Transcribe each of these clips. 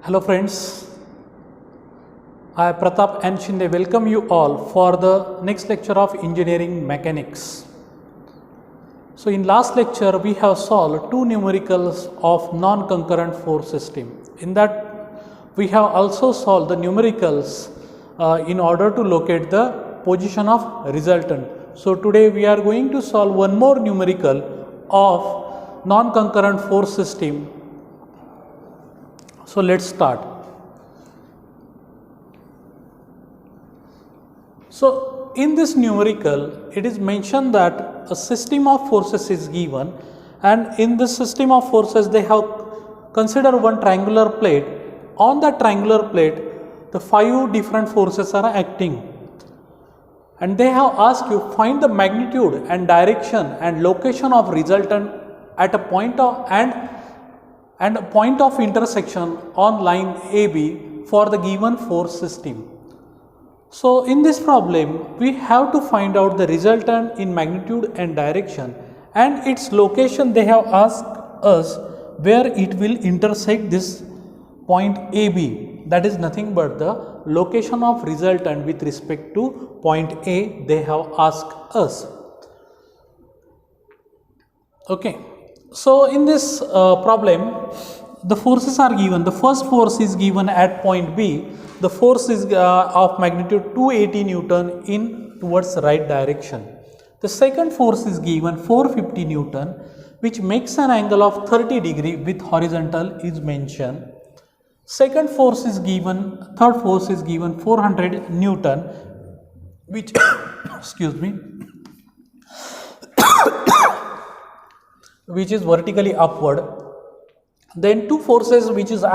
Hello friends, I Pratap N. Shinde welcome you all for the next lecture of engineering mechanics. So in last lecture we have solved two numericals of non-concurrent force system. In that we have also solved the numericals in order to locate the position of resultant. So today we are going to solve one more numerical of non-concurrent force system. So let's start. So in this numerical it is mentioned that a system of forces is given, and in this system of forces they have considered one triangular plate. On that triangular plate the 5 different forces are acting, and they have asked you find the magnitude and direction and location of resultant at a point of and a point of intersection on line AB for the given force system. So in this problem we have to find out the resultant in magnitude and direction, and its location. They have asked us where it will intersect this point AB, that is nothing but the location of resultant with respect to point A they have asked us. Okay, so in this problem the forces are given. The first force is given at point B. The force is of magnitude 280 Newton in towards right direction. The second force is given 450 Newton, which makes an angle of 30 degree with horizontal is mentioned. Second force is given, third force is given 400 Newton, which excuse me, which is vertically upward. Then two forces which are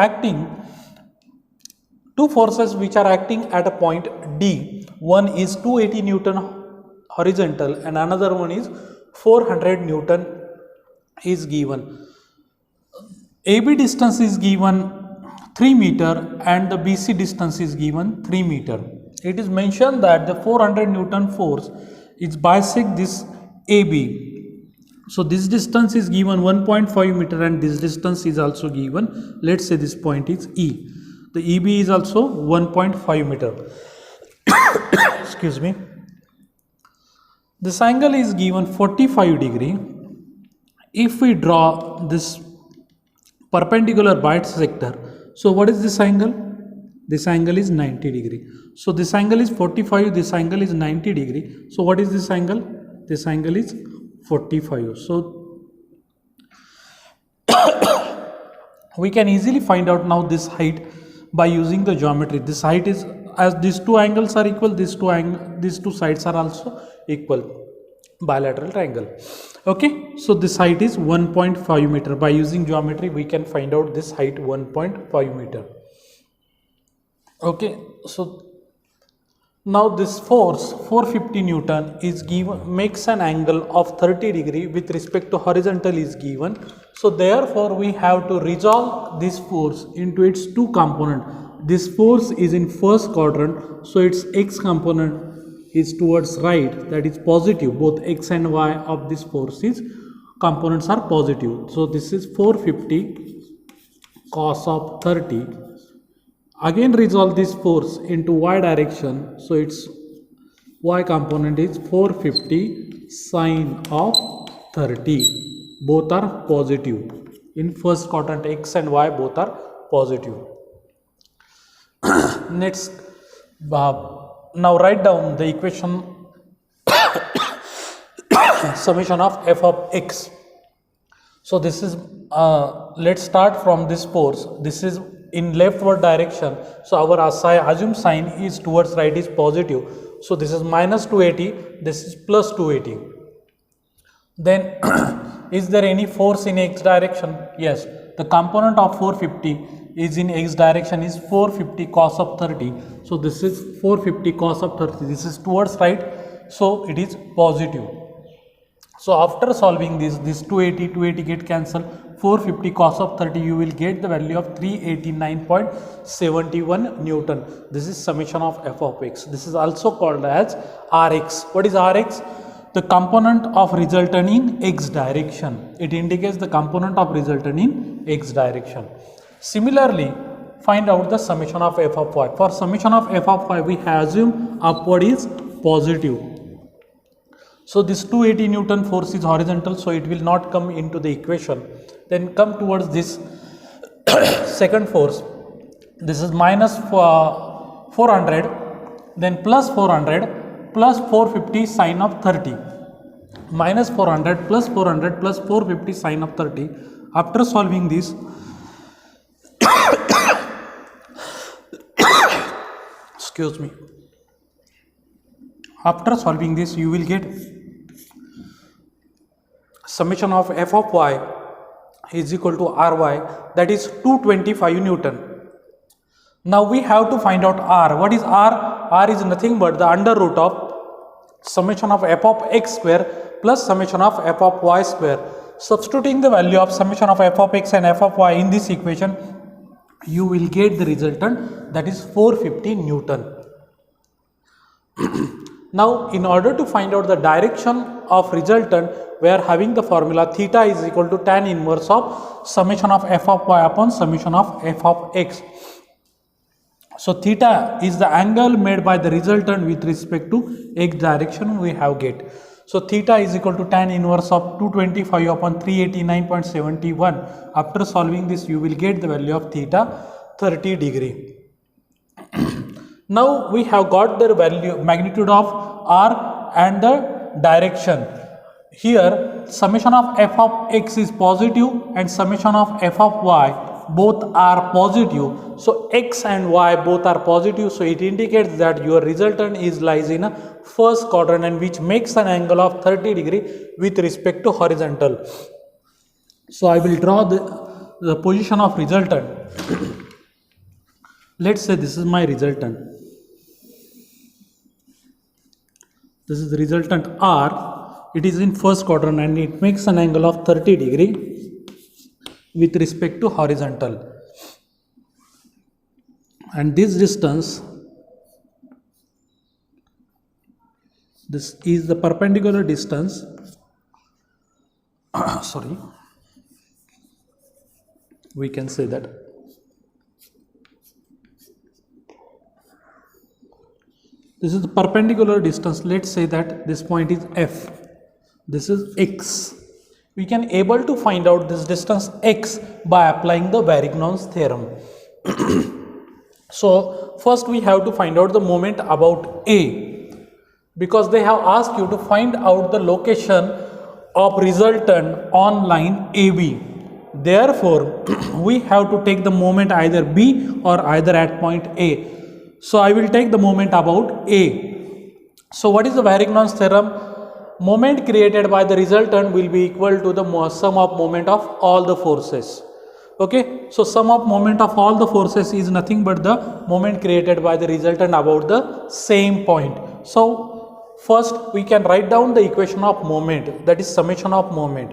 acting at a point D. One is 280 Newton horizontal and another one is 400 Newton is given. AB distance is given 3 meter and the BC distance is given 3 meter. It is mentioned that the 400 Newton force is bisect this AB. So this distance is given 1.5 meter and this distance is also given. Let's say this point is E. The EB is also 1.5 meter. Excuse me. This angle is given 45 degree. If we draw this perpendicular bisector, so what is this angle? This angle is 90 degree. So this angle is 45, this angle is 90 degree. So what is this angle? This angle is 45. So we can easily find out now this height by using the geometry. This height is, as these two angles are equal, these two sides are also equal, bilateral triangle. Okay, so this height is 1.5 meter. By using geometry we can find out this height 1.5 meter. Okay, so now this force 450 Newton is given, makes an angle of 30 degree with respect to horizontal is given. So therefore we have to resolve this force into its two components. This force is in first quadrant, so its x component is towards right, that is positive. Both x and y of this force is components are positive. So this is 450 cos of 30. Again resolve this force into y direction, so its y component is 450 sine of 30. Both are positive. In first quadrant x and y both are positive. Next, now write down the equation summation of f of x. So this is let's start from this force. This is in leftward direction, so our assumed sign is towards right is positive. So this is minus 280, this is plus 280. Then is there any force in x direction? Yes, the component of 450 is in x direction is 450 cos of 30. So this is 450 cos of 30, this is towards right, so it is positive. So after solving this 280 get cancelled, 450 cos of 30 you will get the value of 389.71 Newton. This is summation of f of x. This is also called as Rx. What is Rx? The component of resultant in x direction. It indicates the component of resultant in x direction. Similarly, find out the summation of f of y. For summation of f of y, we have assumed upward is positive. So this 280 Newton force is horizontal, so it will not come into the equation. Then come towards this second force. This is minus 400, then plus 400 plus 450 sine of 30. Minus 400 plus 400 plus 450 sine of 30. After solving this, excuse me. After solving this, you will get summation of f of y is equal to ry, that is 225 Newton. Now we have to find out r. What is r? R is nothing but the under root of summation of f of x square plus summation of f of y square. Substituting the value of summation of f of x and f of y in this equation, you will get the resultant, that is 450 Newton. Now in order to find out the direction of resultant, we are having the formula theta is equal to tan inverse of summation of f of y upon summation of f of x. So theta is the angle made by the resultant with respect to x direction we have get. So theta is equal to tan inverse of 225 upon 389.71. After solving this, you will get the value of theta 30 degree. Now we have got the value magnitude of r and the direction. Here summation of f of x is positive and summation of f of y both are positive. So x and y both are positive, so it indicates that your resultant is lies in a first quadrant, and which makes an angle of 30 degree with respect to horizontal. So I will draw the position of resultant. Let's say this is my resultant. This is the resultant r. It is in first quadrant and it makes an angle of 30 degree with respect to horizontal. And this distance, this is the perpendicular distance. Sorry, we can say that this is the perpendicular distance. Let's say that this point is f, this is x. We can able to find out this distance x by applying the Varignon's theorem. So first we have to find out the moment about A, because they have asked you to find out the location of resultant on line AB. Therefore we have to take the moment either B or either at point A. So I will take the moment about A. So what is the Varignon's theorem? Moment created by the resultant will be equal to the sum of moment of all the forces. Okay, so sum of moment of all the forces is nothing but the moment created by the resultant about the same point. So first we can write down the equation of moment, that is summation of moment.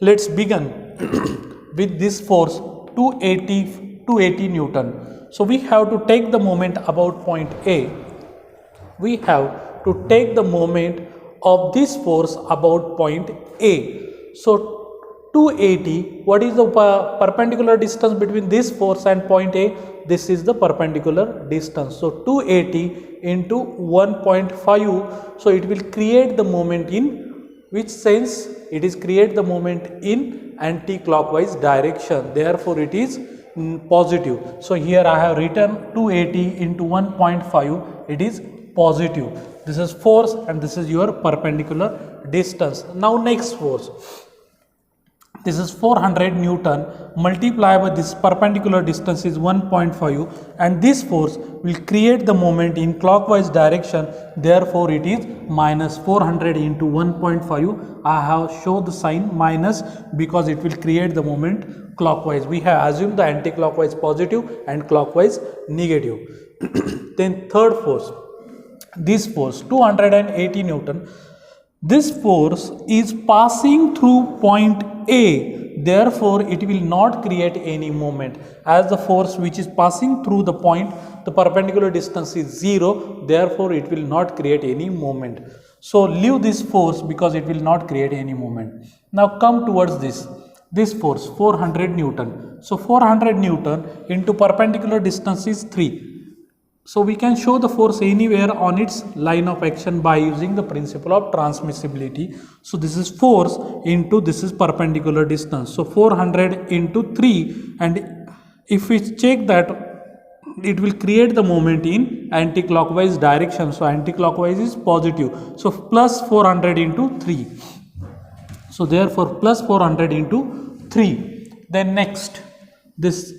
Let's begin with this force 280 Newton. So we have to take the moment about point A. We have to take the moment of this force about point A. So 280, what is the perpendicular distance between this force and point A? This is the perpendicular distance. So 280 into 1.5, so it will create the moment in which sense? It is create the moment in anti-clockwise direction. Therefore it is positive. So here I have written 280 into 1.5, it is positive. This is force and this is your perpendicular distance. Now next force. This is 400 Newton multiplied by this perpendicular distance is 1.5, and this force will create the moment in clockwise direction. Therefore it is minus 400 into 1.5. I have shown the sign minus because it will create the moment clockwise. We have assumed the anti-clockwise positive and clockwise negative. Then third force, this force 280 Newton. This force is passing through point A, therefore it will not create any moment. As the force which is passing through the point, the perpendicular distance is 0, therefore it will not create any moment. So leave this force because it will not create any moment. Now come towards this force 400 Newton. So 400 Newton into perpendicular distance is 3. So we can show the force anywhere on its line of action by using the principle of transmissibility. So this is force into this is perpendicular distance. So 400 into 3, and if we check that, it will create the moment in anti-clockwise direction. So anti-clockwise is positive. So plus 400 into 3. So therefore plus 400 into 3. Then next, this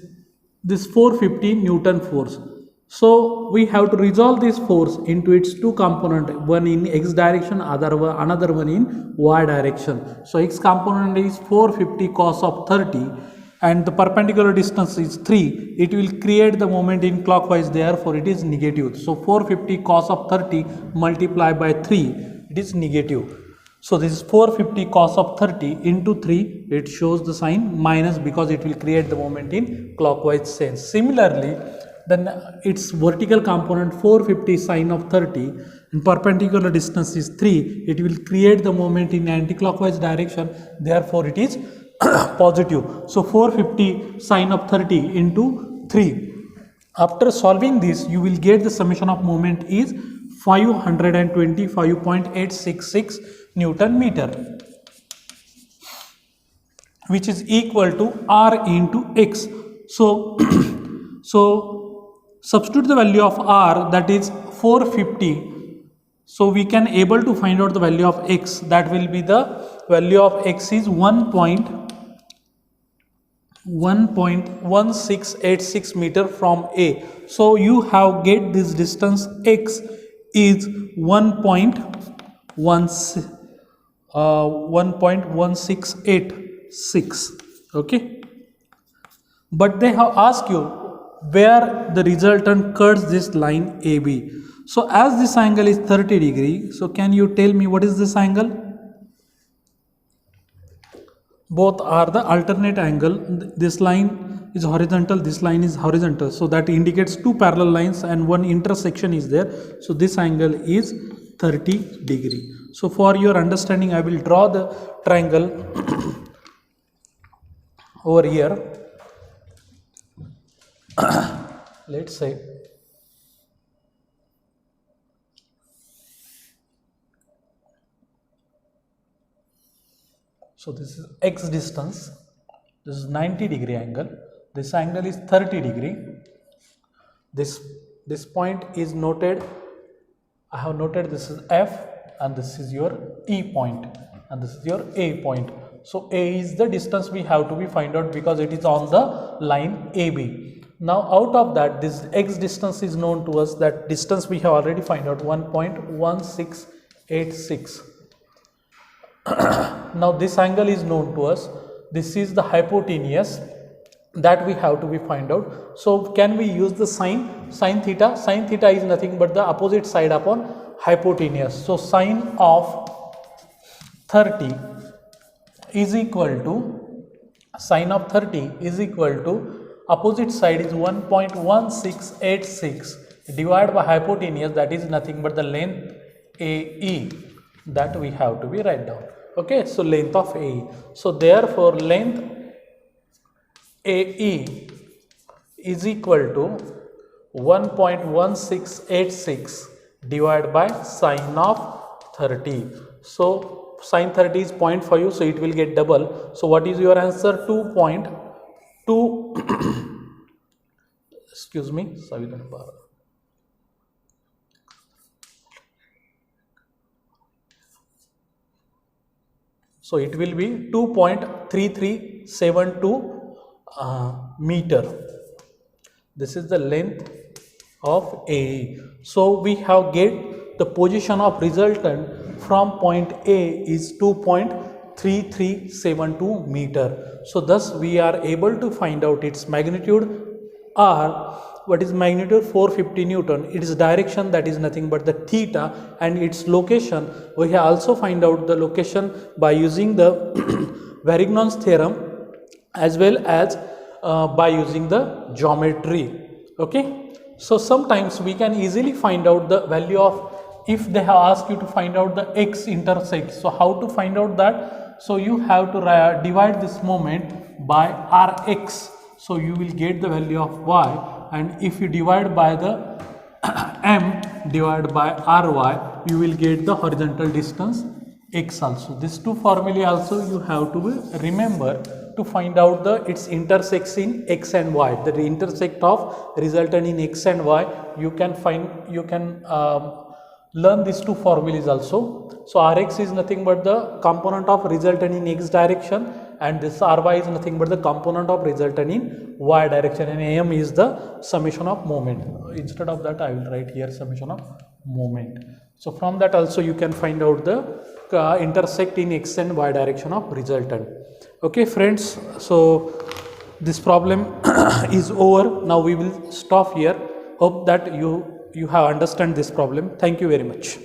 450 Newton force. So we have to resolve this force into its two component, one in x direction, another one in y direction. So x component is 450 cos of 30 and the perpendicular distance is 3. It will create the moment in clockwise, therefore it is negative. So 450 cos of 30 multiplied by 3, it is negative. So this is 450 cos of 30 into 3, it shows the sign minus because it will create the moment in clockwise sense. Similarly, then its vertical component 450 sine of 30 and perpendicular distance is 3, it will create the moment in anti-clockwise direction, therefore it is positive. So 450 sine of 30 into 3. After solving this, you will get the summation of moment is 525.866 Newton meter, which is equal to R into X. So substitute the value of R, that is 450. So we can able to find out the value of X. That will be the value of X is 1.1686 meter from A. So you have get this distance X is 1.1686. Okay. But they have asked you where the resultant cuts this line AB. So as this angle is 30 degree, so can you tell me what is this angle? Both are the alternate angle. This line is horizontal, this line is horizontal. So that indicates two parallel lines and one intersection is there. So this angle is 30 degree. So for your understanding, I will draw the triangle over here. Let's say so this is x distance, this is 90 degree angle, this angle is 30 degree, this point is noted, I have noted this is F and this is your E point and this is your A point. So A is the distance we have to be find out because it is on the line AB. Now out of that, this x distance is known to us, that distance we have already find out 1.1686. Now this angle is known to us, this is the hypotenuse that we have to be find out. So can we use the sine theta? Sine theta is nothing but the opposite side upon hypotenuse. So sine of 30 is equal to opposite side is 1.1686 divided by hypotenuse, that is nothing but the length AE that we have to be write down. Okay, so length of AE. So therefore length AE is equal to 1.1686 divided by sine of 30. So sine 30 is 0.5, so it will get double. So what is your answer? 2.2 excuse me, so it will be 2.3372 meter. This is the length of AE. So we have get the position of resultant from point A is 2.3372 meter. So thus we are able to find out its magnitude R. What is magnitude? 450 Newton. Its direction, that is nothing but the theta, and its location we have also find out the location by using the Varignon's theorem as well as by using the geometry. Okay, so sometimes we can easily find out the value of, if they have asked you to find out the x intersect, so how to find out that? So you have to divide this moment by Rx. So you will get the value of y, and if you divide by the m divided by ry, you will get the horizontal distance x also. These two formulae also you have to remember to find out the its intersects in x and y. The intersect of resultant in x and y, you can learn these two formulas also. So Rx is nothing but the component of resultant in x direction, and this Ry is nothing but the component of resultant in y direction, and Am is the summation of moment. Instead of that I will write here summation of moment. So from that also you can find out the intersect in x and y direction of resultant. Okay friends, so this problem is over. Now we will stop here. Hope that you have understand this problem. Thank you very much.